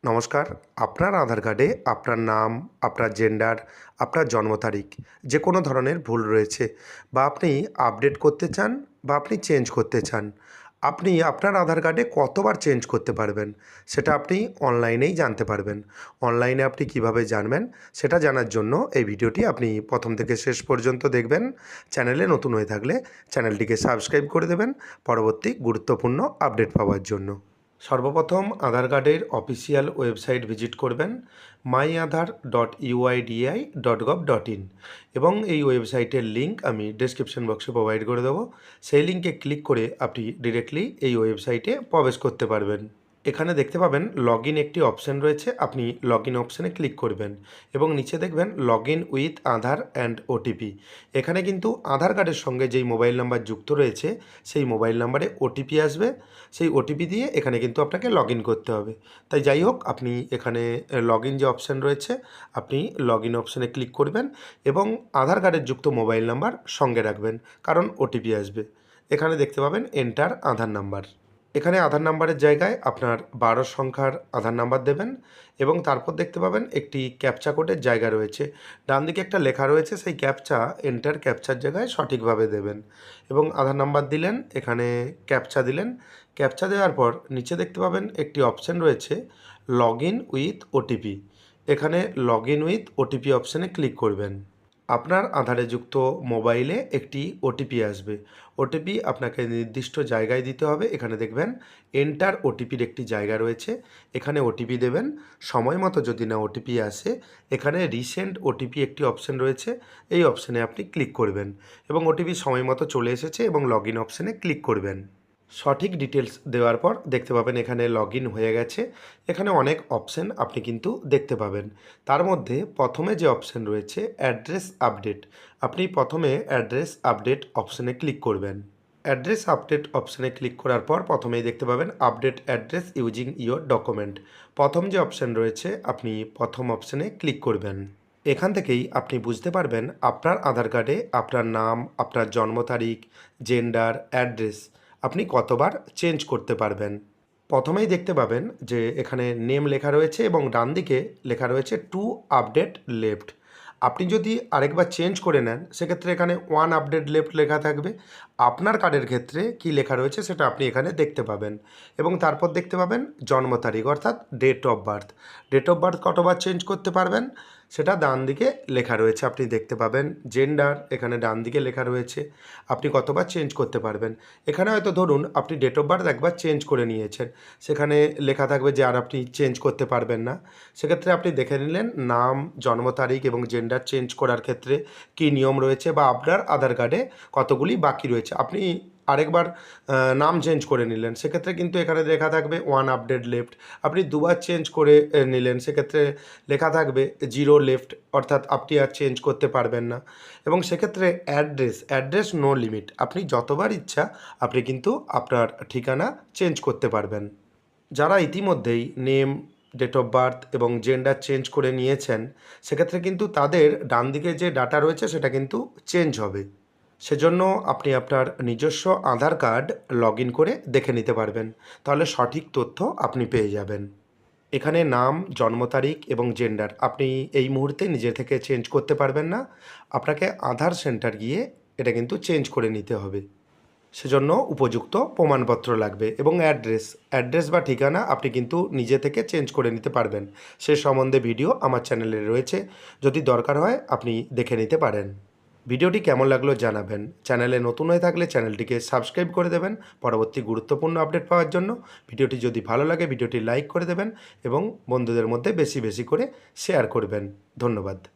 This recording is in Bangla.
নমস্কার। আপনার আধার কার্ডে আপনার নাম, আপনার জেন্ডার, আপনার জন্ম তারিখ যে কোনো ধরনের ভুল রয়েছে বা আপনি আপডেট করতে চান বা আপনি চেঞ্জ করতে চান। আপনি আপনার আধার কার্ডে কতবার চেঞ্জ করতে পারবেন সেটা আপনি অনলাইনেই জানতে পারবেন। অনলাইনে আপনি কিভাবে জানবেন সেটা জানার জন্য এই ভিডিওটি আপনি প্রথম থেকে শেষ পর্যন্ত দেখবেন। চ্যানেলে নতুন হয়ে থাকলে চ্যানেলটিকে সাবস্ক্রাইব করে দেবেন পরবর্তী গুরুত্বপূর্ণ আপডেট পাওয়ার জন্য। সর্বপ্রথম আধার কার্ডের অফিসিয়াল ওয়েবসাইট ভিজিট করবেন myaadhar.uidi.gov.in এবং এই ওয়েবসাইটের লিঙ্ক আমি ডেসক্রিপশন বক্সে প্রোভাইড করে দেবো। সেই লিঙ্কে ক্লিক করে আপনি ডিরেক্টলি এই ওয়েবসাইটে প্রবেশ করতে পারবেন। এখানে দেখতে পাবেন লগ ইন একটি অপশান রয়েছে, আপনি লগ ইন অপশানে ক্লিক করবেন এবং নিচে দেখবেন log in with Aadhaar and OTP. এখানে কিন্তু আধার কার্ডের সঙ্গে যেই মোবাইল নাম্বার যুক্ত রয়েছে সেই মোবাইল নাম্বারে ওটিপি আসবে। সেই ওটিপি দিয়ে এখানে কিন্তু আপনাকে লগ ইন করতে হবে। তাই যাই হোক, আপনি এখানে লগ ইন যে অপশান রয়েছে আপনি লগ ইন অপশানে ক্লিক করবেন এবং আধার কার্ডের যুক্ত মোবাইল নাম্বার সঙ্গে রাখবেন, কারণ ওটিপি আসবে। এখানে দেখতে পাবেন এন্টার আধার নাম্বার। এখানে আধার নাম্বারের জায়গায় আপনার 12 সংখ্যার আধার নাম্বার দেবেন এবং তারপর দেখতে পাবেন একটি ক্যাপচা কোডের জায়গা রয়েছে। ডান দিকে একটা লেখা রয়েছে, সেই ক্যাপচা এন্টার ক্যাপচার জায়গায় সঠিকভাবে দেবেন এবং আধার নাম্বার দিলেন, এখানে ক্যাপচা দিলেন। ক্যাপচা দেওয়ার পর নিচে দেখতে পাবেন একটি অপশান রয়েছে লগ ইন উইথ ওটিপি। এখানে লগ ইন উইথ ওটিপি অপশানে ক্লিক করবেন। আপনার আধারে যুক্ত মোবাইলে একটি ওটিপি আসবে। ওটিপি আপনাকে নির্দিষ্ট জায়গায় দিতে হবে। এখানে দেখবেন এন্টার ওটিপির একটি জায়গা রয়েছে, এখানে ওটিপি দেবেন। সময় মতো যদি না ওটিপি আসে, এখানে রিসেন্ট ওটিপি একটি অপশান রয়েছে, এই অপশানে আপনি ক্লিক করবেন এবং ওটিপি সময় মতো চলে এসেছে এবং লগ ইন অপশানে ক্লিক করবেন। সঠিক ডিটেলস দেওয়ার পর দেখতে পাবেন এখানে লগ ইন হয়ে গেছে। এখানে অনেক অপশান আপনি কিন্তু দেখতে পাবেন। তার মধ্যে প্রথমে যে অপশান রয়েছে অ্যাড্রেস আপডেট, আপনি প্রথমে অ্যাড্রেস আপডেট অপশানে ক্লিক করবেন। অ্যাড্রেস আপডেট অপশানে ক্লিক করার পর প্রথমেই দেখতে পাবেন update address using your document. প্রথম যে অপশান রয়েছে আপনি প্রথম অপশানে ক্লিক করবেন। এখান থেকেই আপনি বুঝতে পারবেন আপনার আধার কার্ডে আপনার নাম, আপনার জন্ম তারিখ, জেন্ডার, অ্যাড্রেস আপনি কতবার চেঞ্জ করতে পারবেন। প্রথমেই দেখতে পাবেন যে এখানে নেম লেখা রয়েছে এবং ডান দিকে লেখা রয়েছে টু আপডেট লেফট। আপনি যদি আরেকবার চেঞ্জ করে নেন সেক্ষেত্রে এখানে ওয়ান আপডেট লেফট লেখা থাকবে। আপনার কার্ডের ক্ষেত্রে কি লেখা রয়েছে সেটা আপনি এখানে দেখতে পাবেন এবং তারপর দেখতে পাবেন জন্ম তারিখ অর্থাৎ date of birth. Date of birth কতবার চেঞ্জ করতে পারবেন সেটা ডান দিকে লেখা রয়েছে, আপনি দেখতে পাবেন। জেন্ডার এখানে ডান দিকে লেখা রয়েছে, আপনি কতবার চেঞ্জ করতে পারবেন। এখানে হয়তো ধরুন আপনি ডেট অফ বার্থ একবার চেঞ্জ করে নিয়েছেন, সেখানে লেখা থাকবে যে আর আপনি চেঞ্জ করতে পারবেন না। সেক্ষেত্রে আপনি দেখে নিলেন নাম, জন্ম তারিখ এবং জেন্ডার চেঞ্জ করার ক্ষেত্রে কী নিয়ম রয়েছে বা আপনার আধার কার্ডে কতগুলি বাকি রয়েছে। আপনি আরেকবার নাম চেঞ্জ করে নিলেন, সেক্ষেত্রে কিন্তু এখানে লেখা থাকবে ওয়ান আপডেট লেফট। আপনি দুবার চেঞ্জ করে নিলেন, সেক্ষেত্রে লেখা থাকবে জিরো লেফট, অর্থাৎ আপনি আর চেঞ্জ করতে পারবেন না। এবং সেক্ষেত্রে অ্যাড্রেস নো লিমিট, আপনি যতবার ইচ্ছা আপনি কিন্তু আপনার ঠিকানা চেঞ্জ করতে পারবেন। যারা ইতিমধ্যেই নেম, ডেট অফ বার্থ এবং জেন্ডার চেঞ্জ করে নিয়েছেন সেক্ষেত্রে কিন্তু তাদের ডান দিকে যে ডাটা রয়েছে সেটা কিন্তু চেঞ্জ হবে। সেজন্য আপনি আপনার নিজস্ব আধার কার্ড লগ ইন করে দেখে নিতে পারবেন, তাহলে সঠিক তথ্য আপনি পেয়ে যাবেন। এখানে নাম, জন্ম তারিখ এবং জেন্ডার আপনি এই মুহূর্তে নিজে থেকে চেঞ্জ করতে পারবেন না, আপনাকে আধার সেন্টার গিয়ে এটা কিন্তু চেঞ্জ করে নিতে হবে। সেজন্য উপযুক্ত প্রমাণপত্র লাগবে এবং অ্যাড্রেস বা ঠিকানা আপনি কিন্তু নিজে থেকে চেঞ্জ করে নিতে পারবেন। সে সম্বন্ধে ভিডিও আমার চ্যানেলে রয়েছে, যদি দরকার হয় আপনি দেখে নিতে পারেন। ভিডিওটি কেমন লাগলো জানাবেন। চ্যানেলে নতুন হয়ে থাকলে চ্যানেলটিকে সাবস্ক্রাইব করে দেবেন পরবর্তী গুরুত্বপূর্ণ আপডেট পাওয়ার জন্য। ভিডিওটি যদি ভালো লাগে ভিডিওটি লাইক করে দেবেন এবং বন্ধুদের মধ্যে বেশি বেশি করে শেয়ার করবেন। ধন্যবাদ।